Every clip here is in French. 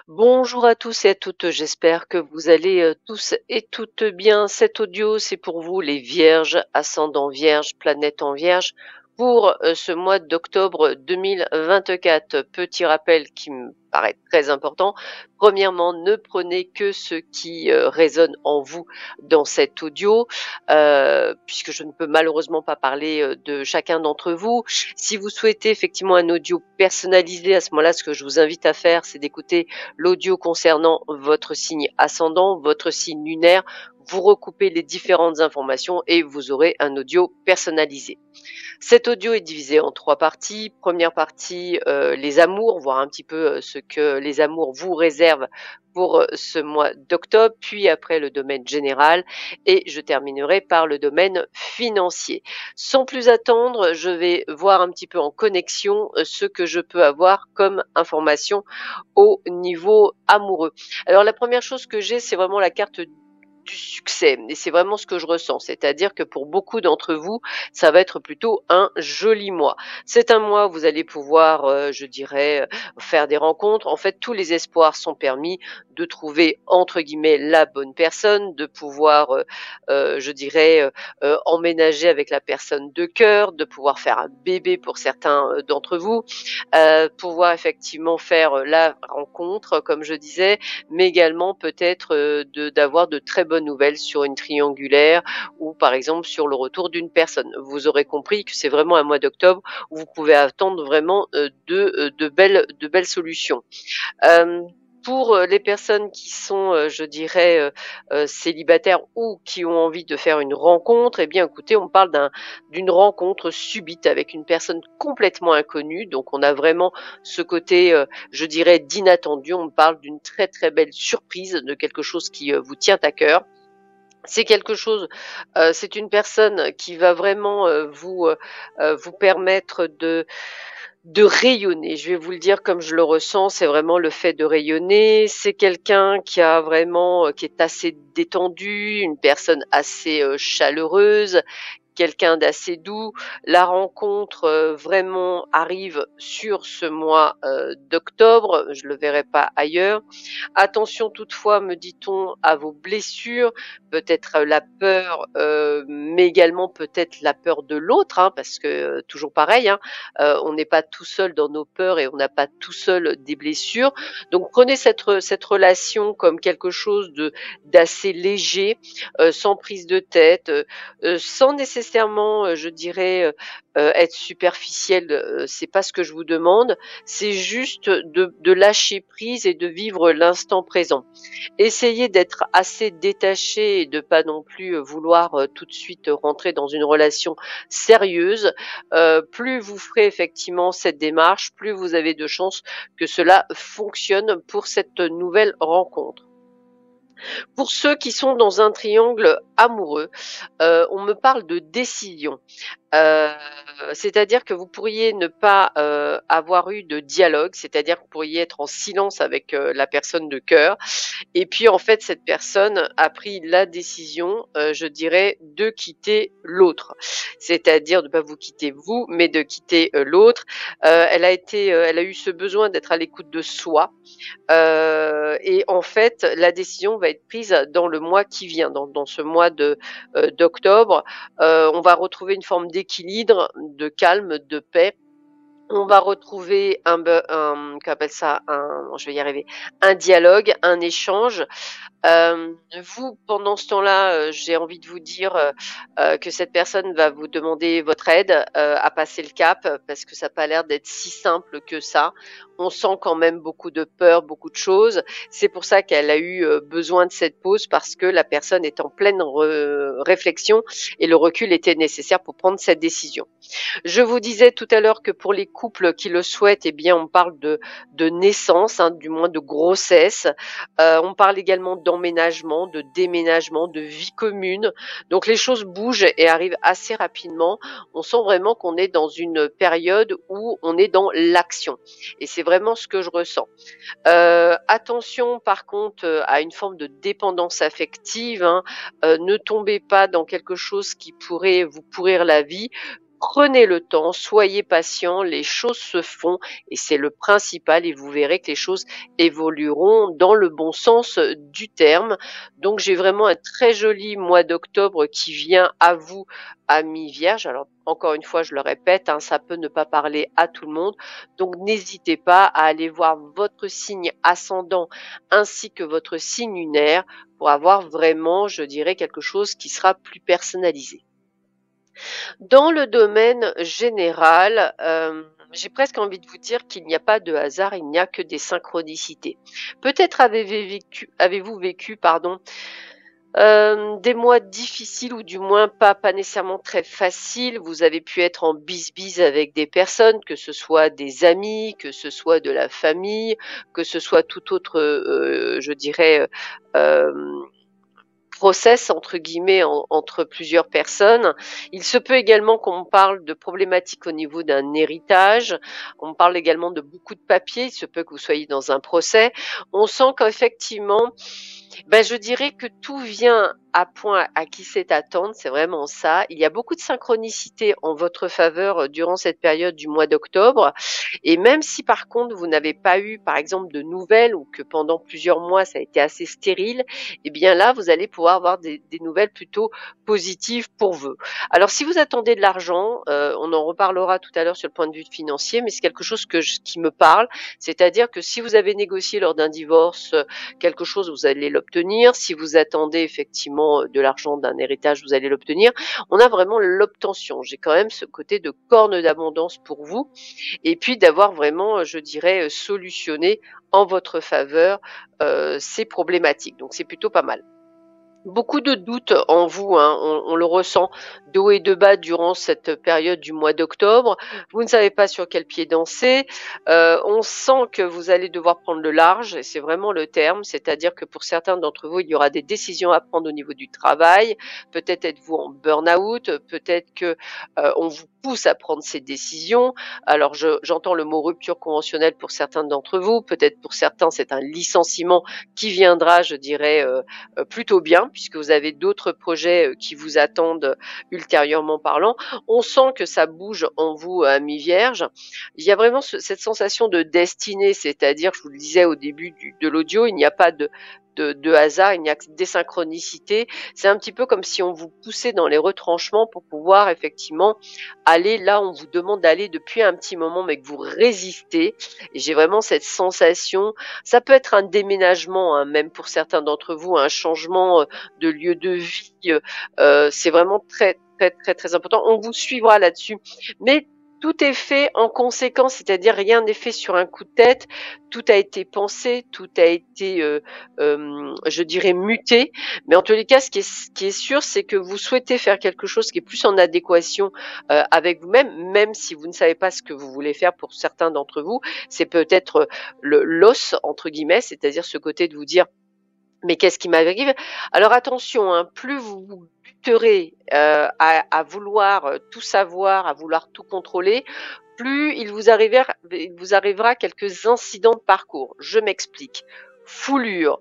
Bonjour à tous et à toutes, j'espère que vous allez tous et toutes bien. Cet audio, c'est pour vous les vierges, ascendant vierge, planète en vierge, pour ce mois d'octobre 2024. Petit rappel qui me paraît très important. Premièrement, ne prenez que ce qui résonne en vous dans cet audio, puisque je ne peux malheureusement pas parler de chacun d'entre vous. Si vous souhaitez effectivement un audio personnalisé, à ce moment-là, ce que je vous invite à faire, c'est d'écouter l'audio concernant votre signe ascendant, votre signe lunaire. Vous recoupez les différentes informations et vous aurez un audio personnalisé. Cet audio est divisé en 3 parties. Première partie, les amours, voir un petit peu ce que les amours vous réservent pour ce mois d'octobre, puis après le domaine général et je terminerai par le domaine financier. Sans plus attendre, je vais voir un petit peu en connexion ce que je peux avoir comme information au niveau amoureux. Alors la première chose que j'ai, c'est vraiment la carte du succès et c'est vraiment ce que je ressens, c'est-à-dire que pour beaucoup d'entre vous, ça va être plutôt un joli mois. C'est un mois où vous allez pouvoir, je dirais, faire des rencontres. En fait, tous les espoirs sont permis de trouver entre guillemets la bonne personne, de pouvoir, je dirais, emménager avec la personne de cœur, de pouvoir faire un bébé pour certains d'entre vous, pouvoir effectivement faire la rencontre, comme je disais, mais également peut-être d'avoir de très bonnes nouvelles sur une triangulaire ou par exemple sur le retour d'une personne. Vous aurez compris que c'est vraiment un mois d'octobre où vous pouvez attendre vraiment de belles solutions. Euh, pour les personnes qui sont, je dirais, célibataires ou qui ont envie de faire une rencontre, eh bien, écoutez, on parle d'une rencontre subite avec une personne complètement inconnue. Donc, on a vraiment ce côté, je dirais, d'inattendu. On parle d'une très, très belle surprise, de quelque chose qui vous tient à cœur. C'est quelque chose, c'est une personne qui va vraiment vous permettre de rayonner. Je vais vous le dire comme je le ressens, c'est vraiment le fait de rayonner. C'est quelqu'un qui a vraiment, qui est assez détendu, une personne assez chaleureuse, quelqu'un d'assez doux. La rencontre vraiment arrive sur ce mois d'octobre, je ne le verrai pas ailleurs. Attention toutefois, me dit-on, à vos blessures, peut-être la peur, mais également peut-être la peur de l'autre, hein, parce que toujours pareil, hein, on n'est pas tout seul dans nos peurs et on n'a pas tout seul des blessures. Donc prenez cette relation comme quelque chose d'assez léger, sans prise de tête, sans nécessairement, je dirais, être superficiel. C'est pas ce que je vous demande. C'est juste de lâcher prise et de vivre l'instant présent. Essayez d'être assez détaché et de pas non plus vouloir tout de suite rentrer dans une relation sérieuse. Plus vous ferez effectivement cette démarche, plus vous avez de chances que cela fonctionne pour cette nouvelle rencontre. Pour ceux qui sont dans un triangle amoureux, on me parle de décision. Euh, C'est-à-dire que vous pourriez ne pas avoir eu de dialogue, c'est-à-dire que vous pourriez être en silence avec la personne de cœur. Et puis en fait, cette personne a pris la décision, je dirais, de quitter l'autre. C'est-à-dire de ne pas vous quitter vous, mais de quitter l'autre. Elle a eu ce besoin d'être à l'écoute de soi. Et en fait, la décision va être prise dans le mois qui vient, dans ce mois d'octobre. On va retrouver une forme d'équilibre, de calme, de paix. On va retrouver qu'on appelle ça je vais y arriver, un dialogue, un échange. Vous, pendant ce temps-là, j'ai envie de vous dire que cette personne va vous demander votre aide à passer le cap parce que ça n'a pas l'air d'être si simple que ça. On sent quand même beaucoup de peur, beaucoup de choses. C'est pour ça qu'elle a eu besoin de cette pause parce que la personne est en pleine réflexion et le recul était nécessaire pour prendre cette décision. Je vous disais tout à l'heure que pour les couples qui le souhaitent, eh bien, on parle de naissance, hein, du moins de grossesse. On parle également d'emménagement, de déménagement, de vie commune. Donc les choses bougent et arrivent assez rapidement. On sent vraiment qu'on est dans une période où on est dans l'action. Et c'est vraiment ce que je ressens. Attention par contre à une forme de dépendance affective. Hein. Ne tombez pas dans quelque chose qui pourrait vous pourrir la vie. Prenez le temps, soyez patient, les choses se font et c'est le principal et vous verrez que les choses évolueront dans le bon sens du terme. Donc j'ai vraiment un très joli mois d'octobre qui vient à vous, amis vierges. Alors encore une fois, je le répète, hein, ça peut ne pas parler à tout le monde. Donc n'hésitez pas à aller voir votre signe ascendant ainsi que votre signe lunaire pour avoir vraiment, je dirais, quelque chose qui sera plus personnalisé. Dans le domaine général, j'ai presque envie de vous dire qu'il n'y a pas de hasard, il n'y a que des synchronicités. Peut-être avez-vous vécu, pardon, des mois difficiles ou du moins pas nécessairement très faciles. Vous avez pu être en bisbise avec des personnes, que ce soit des amis, que ce soit de la famille, que ce soit tout autre, je dirais, euh, process entre guillemets entre plusieurs personnes. Il se peut également qu'on parle de problématiques au niveau d'un héritage. On parle également de beaucoup de papiers. Il se peut que vous soyez dans un procès. On sent qu'effectivement, je dirais que tout vient à point à qui sait attendre, c'est vraiment ça. Il y a beaucoup de synchronicité en votre faveur durant cette période du mois d'octobre. Et même si par contre vous n'avez pas eu, par exemple, de nouvelles ou que pendant plusieurs mois ça a été assez stérile, eh bien là vous allez pouvoir avoir des nouvelles plutôt positives pour vous. Alors si vous attendez de l'argent, on en reparlera tout à l'heure sur le point de vue financier, mais c'est quelque chose qui me parle. C'est-à-dire que si vous avez négocié lors d'un divorce quelque chose, vous allez l'obtenir. Si vous attendez effectivement de l'argent d'un héritage, vous allez l'obtenir. On a vraiment l'obtention. J'ai quand même ce côté de corne d'abondance pour vous. Et puis d'avoir vraiment, je dirais, solutionné en votre faveur ces problématiques. Donc c'est plutôt pas mal. Beaucoup de doutes en vous, hein, on le ressent de haut et de bas durant cette période du mois d'octobre. Vous ne savez pas sur quel pied danser. On sent que vous allez devoir prendre le large, et c'est vraiment le terme, c'est-à-dire que pour certains d'entre vous, il y aura des décisions à prendre au niveau du travail. Peut-être êtes-vous en burn-out, peut-être que on vous pousse à prendre ces décisions. Alors j'entends le mot rupture conventionnelle pour certains d'entre vous, peut-être pour certains c'est un licenciement qui viendra, je dirais, plutôt bien, puisque vous avez d'autres projets qui vous attendent ultérieurement parlant. On sent que ça bouge en vous, amis vierges. Il y a vraiment cette sensation de destinée, c'est-à-dire, je vous le disais au début de l'audio, il n'y a pas de hasard, il n'y a que des synchronicités. C'est un petit peu comme si on vous poussait dans les retranchements pour pouvoir effectivement aller là où on vous demande d'aller depuis un petit moment, mais que vous résistez. Et j'ai vraiment cette sensation. Ça peut être un déménagement, hein, même pour certains d'entre vous, un changement de lieu de vie. C'est vraiment très, très, très, très important. On vous suivra là-dessus. Mais tout est fait en conséquence, c'est-à-dire rien n'est fait sur un coup de tête. Tout a été pensé, tout a été, je dirais, muté. Mais en tous les cas, ce qui est sûr, c'est que vous souhaitez faire quelque chose qui est plus en adéquation avec vous-même, même si vous ne savez pas ce que vous voulez faire pour certains d'entre vous. C'est peut-être l'os, entre guillemets, c'est-à-dire ce côté de vous dire mais qu'est-ce qui m'arrive? Alors attention, hein, plus vous vous buterez à vouloir tout savoir, à vouloir tout contrôler, plus il vous arrivera quelques incidents de parcours. Je m'explique. Foulure,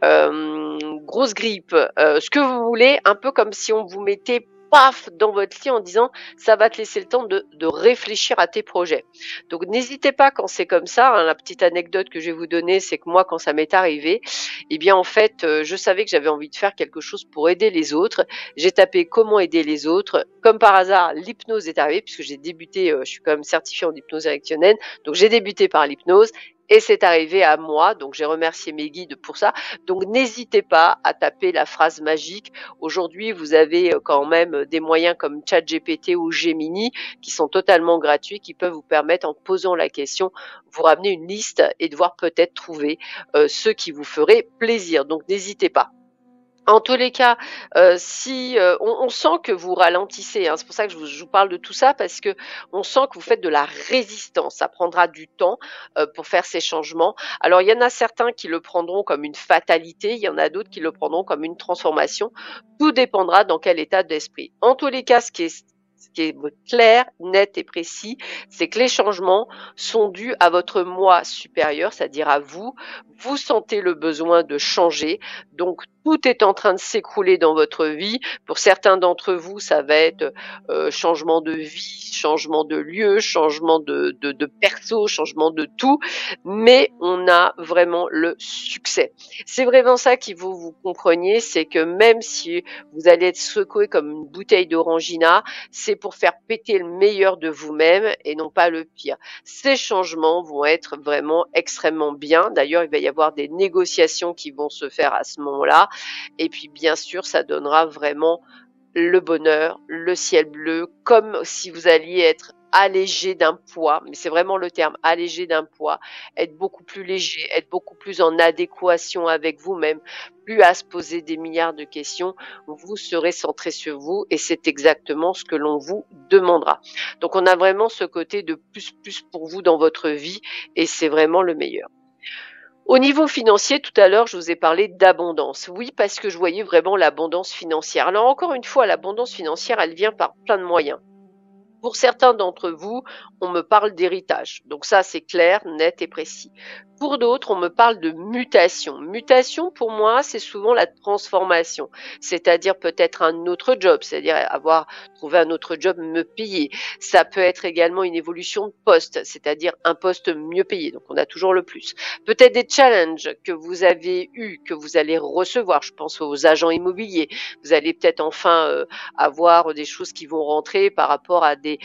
grosse grippe, ce que vous voulez, un peu comme si on vous mettait paf dans votre lit en disant ça va te laisser le temps de réfléchir à tes projets. Donc n'hésitez pas quand c'est comme ça, hein, la petite anecdote que je vais vous donner, c'est que moi quand ça m'est arrivé, eh bien en fait je savais que j'avais envie de faire quelque chose pour aider les autres. J'ai tapé comment aider les autres. Comme par hasard, l'hypnose est arrivée puisque j'ai débuté, je suis quand même certifiée en hypnose érectionnelle, donc j'ai débuté par l'hypnose. Et c'est arrivé à moi, donc j'ai remercié mes guides pour ça. Donc n'hésitez pas à taper la phrase magique. Aujourd'hui, vous avez quand même des moyens comme ChatGPT ou Gemini qui sont totalement gratuits, qui peuvent vous permettre, en posant la question, vous ramener une liste et de voir peut-être trouver ceux qui vous feraient plaisir. Donc n'hésitez pas. En tous les cas, si on sent que vous ralentissez, hein, c'est pour ça que je vous parle de tout ça parce que on sent que vous faites de la résistance. Ça prendra du temps pour faire ces changements. Alors il y en a certains qui le prendront comme une fatalité, il y en a d'autres qui le prendront comme une transformation. Tout dépendra dans quel état d'esprit. En tous les cas, ce qui est ce qui est clair, net et précis, c'est que les changements sont dus à votre moi supérieur, c'est-à-dire à vous. Vous sentez le besoin de changer, donc tout est en train de s'écrouler dans votre vie. Pour certains d'entre vous, ça va être changement de vie, changement de lieu, changement de perso, changement de tout, mais on a vraiment le succès. C'est vraiment ça qu'il faut que vous compreniez, c'est que même si vous allez être secoué comme une bouteille d'orangina, c'est pour faire péter le meilleur de vous-même et non pas le pire. Ces changements vont être vraiment extrêmement bien. D'ailleurs, il va y avoir des négociations qui vont se faire à ce moment-là. Et puis, bien sûr, ça donnera vraiment le bonheur, le ciel bleu, comme si vous alliez être allégé d'un poids, mais c'est vraiment le terme, allégé d'un poids, être beaucoup plus léger, être beaucoup plus en adéquation avec vous-même, plus à se poser des milliards de questions, vous serez centré sur vous et c'est exactement ce que l'on vous demandera. Donc on a vraiment ce côté de plus pour vous dans votre vie et c'est vraiment le meilleur. Au niveau financier, tout à l'heure, je vous ai parlé d'abondance. Oui, parce que je voyais vraiment l'abondance financière. Alors encore une fois, l'abondance financière, elle vient par plein de moyens. Pour certains d'entre vous, on me parle d'héritage. Donc ça, c'est clair, net et précis. Pour d'autres, on me parle de mutation. Mutation, pour moi, c'est souvent la transformation. C'est-à-dire peut-être un autre job, c'est-à-dire avoir trouvé un autre job, me payer. Ça peut être également une évolution de poste, c'est-à-dire un poste mieux payé. Donc on a toujours le plus. Peut-être des challenges que vous avez eus, que vous allez recevoir. Je pense aux agents immobiliers. Vous allez peut-être enfin avoir des choses qui vont rentrer par rapport à des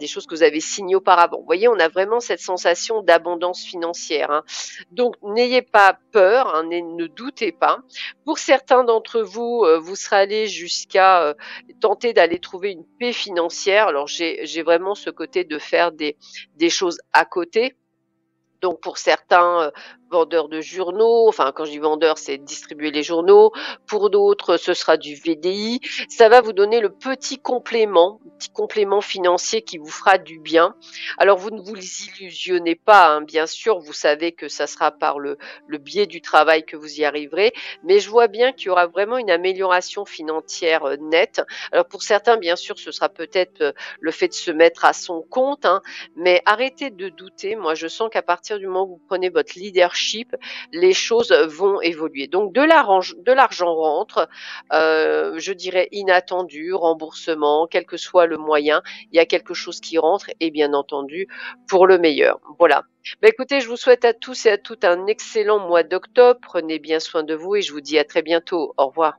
choses que vous avez signées auparavant. Vous voyez, on a vraiment cette sensation d'abondance financière. Hein. Donc, n'ayez pas peur, hein, ne doutez pas. Pour certains d'entre vous, vous serez allé jusqu'à tenter d'aller trouver une paix financière. Alors, j'ai vraiment ce côté de faire des choses à côté. Donc pour certains vendeurs de journaux, enfin quand je dis vendeurs, c'est distribuer les journaux. Pour d'autres, ce sera du VDI. Ça va vous donner le petit complément financier qui vous fera du bien. Alors vous ne vous illusionnez pas, hein, bien sûr, vous savez que ça sera par le biais du travail que vous y arriverez, mais je vois bien qu'il y aura vraiment une amélioration financière nette. Alors pour certains, bien sûr, ce sera peut-être le fait de se mettre à son compte, hein, mais arrêtez de douter. Moi, je sens qu'à partir du moment où vous prenez votre leadership, les choses vont évoluer. Donc, de l'argent rentre, je dirais inattendu, remboursement, quel que soit le moyen, il y a quelque chose qui rentre et bien entendu pour le meilleur. Voilà. Ben écoutez, je vous souhaite à tous et à toutes un excellent mois d'octobre. Prenez bien soin de vous et je vous dis à très bientôt. Au revoir.